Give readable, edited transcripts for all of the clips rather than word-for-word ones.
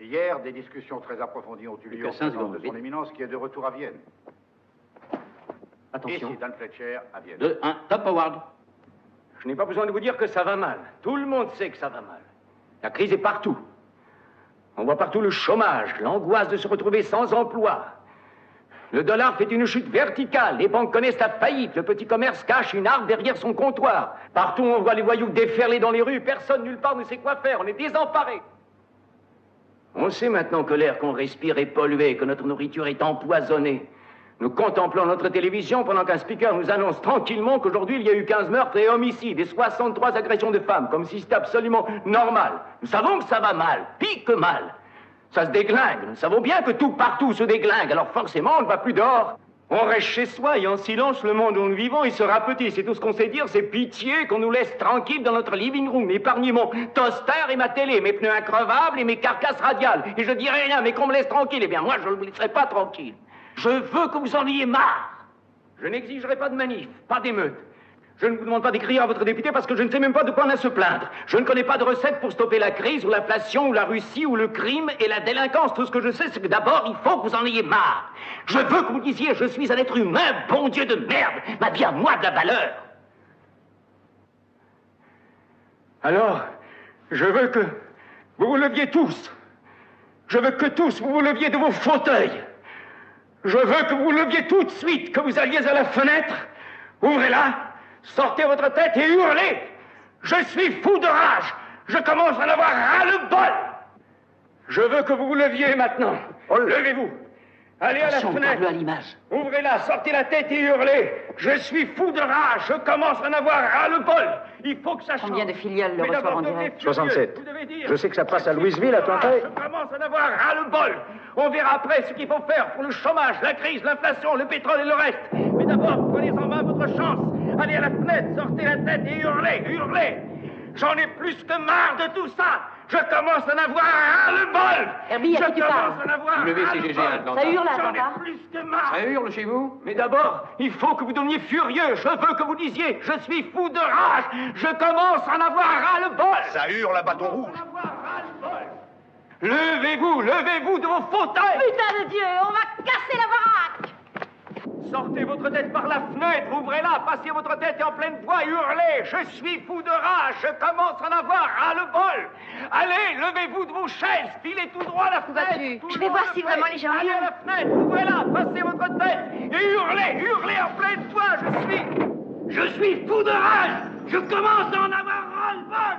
Hier, des discussions très approfondies ont eu lieu en présence de son éminence qui est de retour à Vienne. Attention. Ici, Dan Fletcher, à Vienne. 2, 1, top, Howard. Je n'ai pas besoin de vous dire que ça va mal. Tout le monde sait que ça va mal. La crise est partout. On voit partout le chômage, l'angoisse de se retrouver sans emploi. Le dollar fait une chute verticale, les banques connaissent la faillite, le petit commerce cache une arme derrière son comptoir. Partout on voit les voyous déferler dans les rues, personne nulle part ne sait quoi faire, on est désemparés. On sait maintenant que l'air qu'on respire est pollué, que notre nourriture est empoisonnée. Nous contemplons notre télévision pendant qu'un speaker nous annonce tranquillement qu'aujourd'hui il y a eu 15 meurtres et homicides et 63 agressions de femmes, comme si c'était absolument normal. Nous savons que ça va mal, pire que mal. Ça se déglingue. Nous savons bien que tout partout se déglingue, alors forcément on ne va plus dehors. On reste chez soi et en silence, le monde où nous vivons, il sera petit. C'est tout ce qu'on sait dire, c'est pitié qu'on nous laisse tranquilles dans notre living room. Épargnez mon toaster et ma télé, mes pneus increvables et mes carcasses radiales. Et je dirai rien, mais qu'on me laisse tranquille. Eh bien moi, je ne vous laisserai pas tranquille. Je veux que vous en ayez marre. Je n'exigerai pas de manif, pas d'émeute. Je ne vous demande pas d'écrire à votre député parce que je ne sais même pas de quoi on a à se plaindre. Je ne connais pas de recette pour stopper la crise ou l'inflation ou la Russie ou le crime et la délinquance. Tout ce que je sais, c'est que d'abord, il faut que vous en ayez marre. Je veux que vous disiez, je suis un être humain, bon Dieu de merde. Ma vie à moi de la valeur. Alors, je veux que vous vous leviez tous. Je veux que tous vous vous leviez de vos fauteuils. Je veux que vous vous leviez tout de suite, que vous alliez à la fenêtre, ouvrez-la, sortez votre tête et hurlez. Je suis fou de rage. Je commence à en avoir ras-le-bol. Je veux que vous vous leviez maintenant. Levez-vous. Allez à la fenêtre. À l'image. Ouvrez-la, sortez la tête et hurlez. Je suis fou de rage. Je commence à en avoir ras-le-bol. Il faut que ça change. Combien de filiales le reçoivent en direct? 67. Je sais que ça passe à Louisville, à Atlanta. Je commence à en avoir ras-le-bol. On verra après ce qu'il faut faire pour le chômage, la crise, l'inflation, le pétrole et le reste. Mais d'abord, prenez en main votre chance. Allez à la fenêtre, sortez la tête et hurlez, hurlez. J'en ai plus que marre de tout ça. Je commence à en avoir ras-le-bol. Herbie, à qui tu parles? WCGG à Atlanta. Ça hurle à J'en Atlanta. ai plus que marre. Ça hurle chez vous? Mais d'abord, il faut que vous deveniez furieux. Je veux que vous disiez, je suis fou de rage. Je commence à en avoir ras-le-bol. Ça hurle à bâton rouge. Levez-vous, levez-vous de vos fauteuils. Putain de Dieu, on va casser la baraque. Sortez votre tête par la fenêtre, ouvrez-la, passez votre tête en pleine voix, hurlez. Je suis fou de rage, je commence à en avoir ras-le-bol. Allez, levez-vous de vos chaises, filez tout droit à la fenêtre. Je vais voir si vraiment les gens Allez à la fenêtre, ouvrez-la, passez votre tête et hurlez, hurlez en pleine voix. Je suis fou de rage, je commence à en avoir ras-le-bol.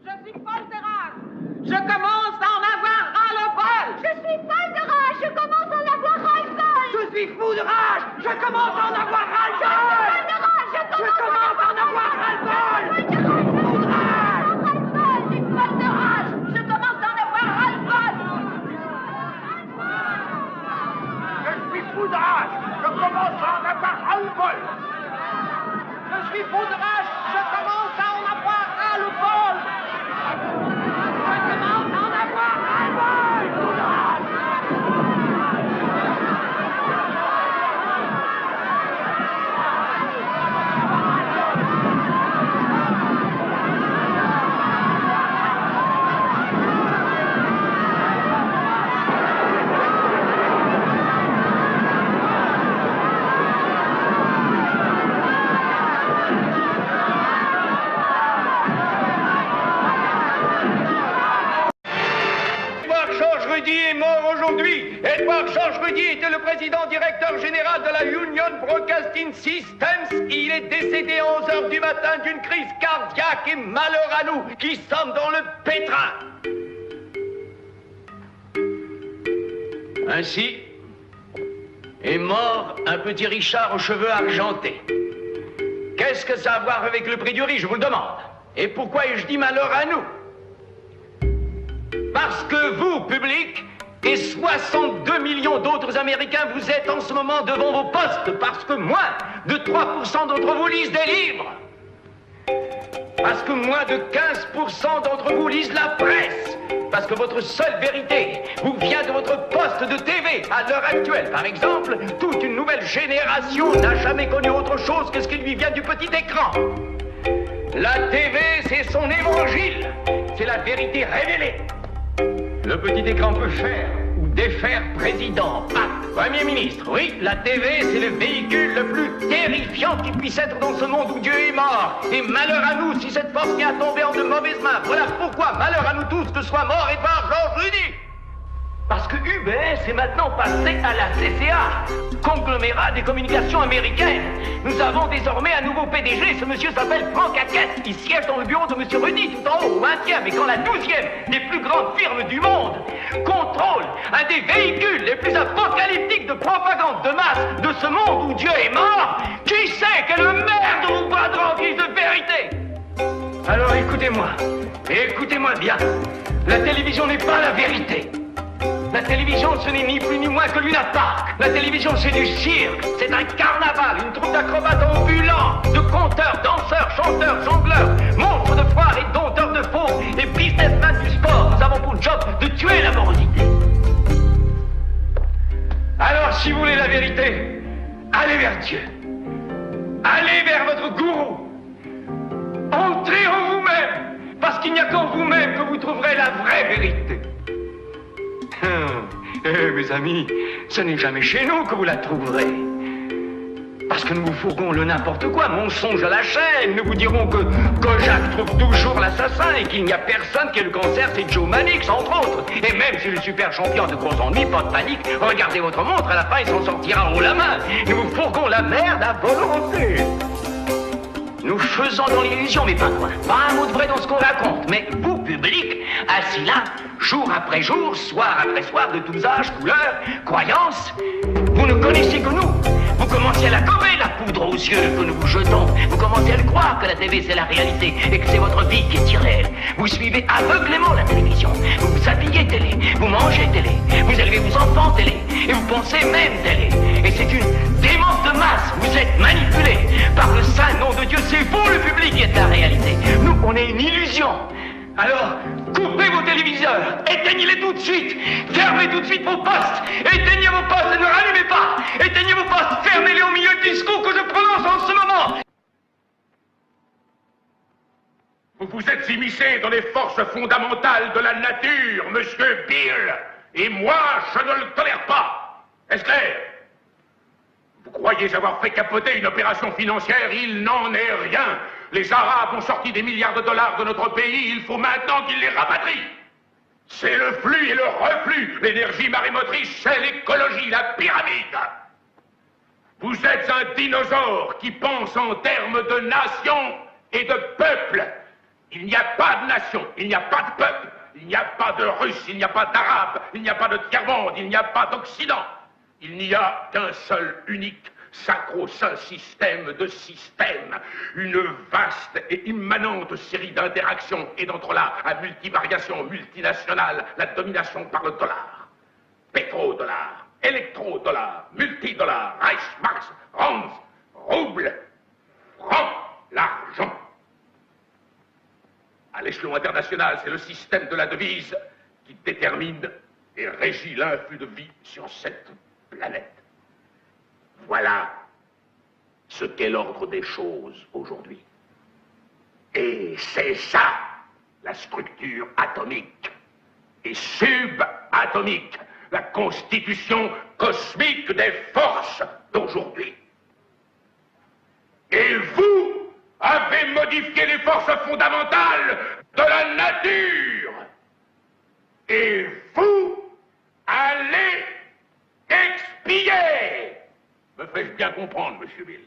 Je suis folle de rage. Je commence à en avoir ras-le-bol. Je suis folle de rage, je commence à en avoir ras-le-bol. Je suis fou de rage, je commence à en avoir ras-le-bol. Je suis folle de rage, je commence à en avoir ras-le-bol. Fou de rage. Je suis folle de rage, je commence à en avoir ras-le-bol. Je suis fou de rage, je commence à en avoir ras-le-bol. Je suis fou de rage, je commence à en avoir ras-le-bol. Je commence à en avoir ras-le-bol. Fou de rage. Rudy est mort aujourd'hui. Edward George Rudy était le président directeur général de la Union Broadcasting Systems. Il est décédé à 11 h du matin d'une crise cardiaque et malheur à nous qui sommes dans le pétrin. Ainsi est mort un petit Richard aux cheveux argentés. Qu'est-ce que ça a à voir avec le prix du riz, je vous le demande? Et pourquoi ai-je dit malheur à nous? Parce que vous, public, et 62 millions d'autres Américains, vous êtes en ce moment devant vos postes, parce que moins de 3% d'entre vous lisent des livres. Parce que moins de 15% d'entre vous lisent la presse. Parce que votre seule vérité vous vient de votre poste de TV à l'heure actuelle. Par exemple, toute une nouvelle génération n'a jamais connu autre chose que ce qui lui vient du petit écran. La TV, c'est son évangile. C'est la vérité révélée. Le petit écran peut faire ou défaire président, pape, premier ministre. Oui, la TV, c'est le véhicule le plus terrifiant qui puisse être dans ce monde où Dieu est mort. Et malheur à nous si cette force vient à tomber en de mauvaises mains. Voilà pourquoi, malheur à nous tous que soit mort Edouard Georges Unis. Parce que UBS est maintenant passé à la CCA, conglomérat des communications américaines. Nous avons désormais un nouveau PDG, ce monsieur s'appelle Frank Hackett. Il siège dans le bureau de monsieur Rudy, tout en haut, au 20e. Et quand la 12e des plus grandes firmes du monde contrôle un des véhicules les plus apocalyptiques de propagande de masse de ce monde où Dieu est mort, qui sait quelle merde vous prendra en guise de vérité? Alors écoutez-moi bien. La télévision n'est pas la vérité. La télévision, ce n'est ni plus ni moins que Luna Park. La télévision, c'est du cirque. C'est un carnaval, une troupe d'acrobates ambulants, de conteurs, danseurs, chanteurs, jongleurs, monstres de foire et dompteurs de faux, et businessmen du sport. Nous avons pour job de tuer la morosité. Alors, si vous voulez la vérité, allez vers Dieu. Allez vers votre gourou. Entrez en vous-même, parce qu'il n'y a qu'en vous-même que vous trouverez la vraie vérité. Mes amis, ce n'est jamais chez nous que vous la trouverez. Parce que nous vous fourguons le n'importe quoi, mensonge à la chaîne. Nous vous dirons que Kojak trouve toujours l'assassin et qu'il n'y a personne qui ait le cancer, c'est Joe Mannix, entre autres. Et même si le super champion de gros ennuis, pas de panique, regardez votre montre, à la fin il s'en sortira haut la main. Nous vous fourguons la merde à volonté. Nous faisons dans l'illusion, mais pas loin. Pas un mot de vrai dans ce qu'on raconte. Mais vous, public, assis là, jour après jour, soir après soir, de tous âges, couleurs, croyances, vous ne connaissez que nous. Vous commencez à la gommer, la poudre aux yeux que nous vous jetons. Vous commencez à le croire que la TV c'est la réalité et que c'est votre vie qui est irréelle. Vous suivez aveuglément la télévision. Vous vous habillez télé, vous mangez télé, vous élevez vos enfants télé et vous pensez même télé. Et c'est une démence de masse. Vous êtes manipulés par le saint nom de Dieu. C'est vous le public qui êtes la réalité. Nous, on est une illusion. Alors, coupez vos téléviseurs, éteignez-les tout de suite, fermez tout de suite vos postes, éteignez vos postes et ne rallumez pas, éteignez vos postes, fermez-les au milieu du discours que je prononce en ce moment. Vous vous êtes immiscé dans les forces fondamentales de la nature, monsieur Bill, et moi, je ne le tolère pas. Est-ce clair? Vous croyez avoir fait capoter une opération financière? Il n'en est rien. Les Arabes ont sorti des milliards de dollars de notre pays, il faut maintenant qu'ils les rapatrient. C'est le flux et le reflux, l'énergie marémotrice, c'est l'écologie, la pyramide. Vous êtes un dinosaure qui pense en termes de nation et de peuple. Il n'y a pas de nation, il n'y a pas de peuple, il n'y a pas de Russes, il n'y a pas d'Arabes, il n'y a pas de tiers-monde, il n'y a pas d'Occident. Il n'y a qu'un seul, unique, sacro-saint système de systèmes, une vaste et immanente série d'interactions et d'entrelacs à multivariation multinationale, la domination par le dollar. Pétrodollar, électrodollar, multidollar, Reichsmarks, rands, rouble, franc, l'argent. À l'échelon international, c'est le système de la devise qui détermine et régit l'influx de vie sur cette planète. Voilà ce qu'est l'ordre des choses aujourd'hui. Et c'est ça, la structure atomique et subatomique, la constitution cosmique des forces d'aujourd'hui. Et vous avez modifié les forces fondamentales de la nature. Et vous allez expier. Me fais-je bien comprendre, monsieur Bill?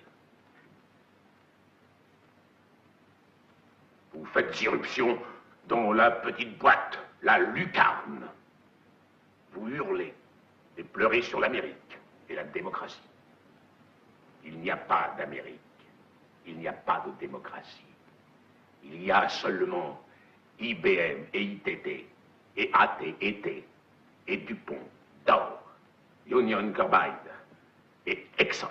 Vous faites irruption dans la petite boîte, la lucarne. Vous hurlez et pleurez sur l'Amérique et la démocratie. Il n'y a pas d'Amérique. Il n'y a pas de démocratie. Il y a seulement IBM et ITT et AT&T et Dupont, Dow, Union Carbide et Exxon.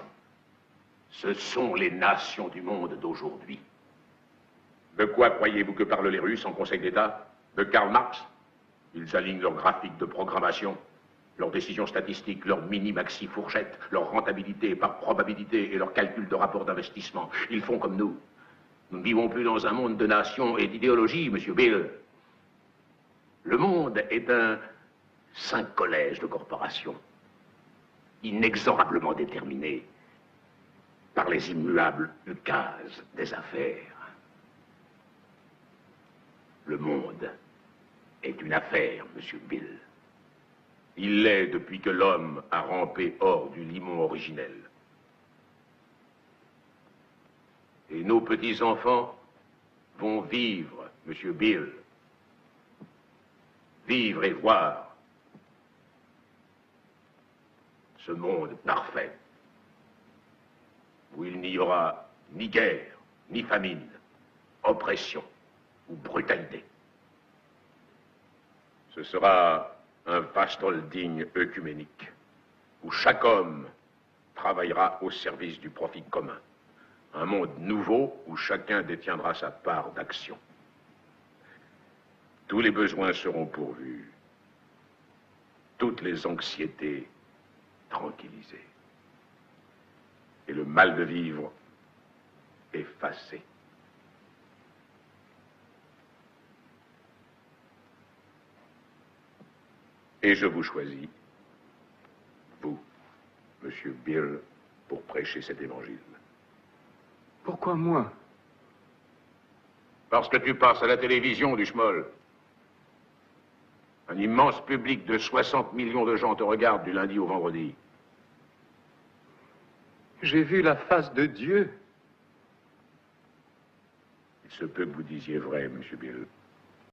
Ce sont les nations du monde d'aujourd'hui. De quoi croyez-vous que parlent les Russes en Conseil d'État? De Karl Marx? Ils alignent leurs graphiques de programmation, leurs décisions statistiques, leurs mini-maxi-fourchettes, leur rentabilité par probabilité et leurs calculs de rapport d'investissement. Ils font comme nous. Nous ne vivons plus dans un monde de nations et d'idéologies, monsieur Bill. Le monde est un 5 collèges de corporation, inexorablement déterminés par les immuables ukases des affaires. Le monde est une affaire, monsieur Bill. Il l'est depuis que l'homme a rampé hors du limon originel. Et nos petits-enfants vont vivre, monsieur Bill. Vivre et voir ce monde parfait où il n'y aura ni guerre, ni famine, oppression ou brutalité. Ce sera un vaste holding œcuménique où chaque homme travaillera au service du profit commun. Un monde nouveau où chacun détiendra sa part d'action. Tous les besoins seront pourvus, toutes les anxiétés tranquillisées, et le mal de vivre effacé. Et je vous choisis, vous, monsieur Bill, pour prêcher cet évangile. Pourquoi moi? Parce que tu passes à la télévision, du schmoll. Un immense public de 60 millions de gens te regarde du lundi au vendredi. J'ai vu la face de Dieu. Il se peut que vous disiez vrai, monsieur Bill.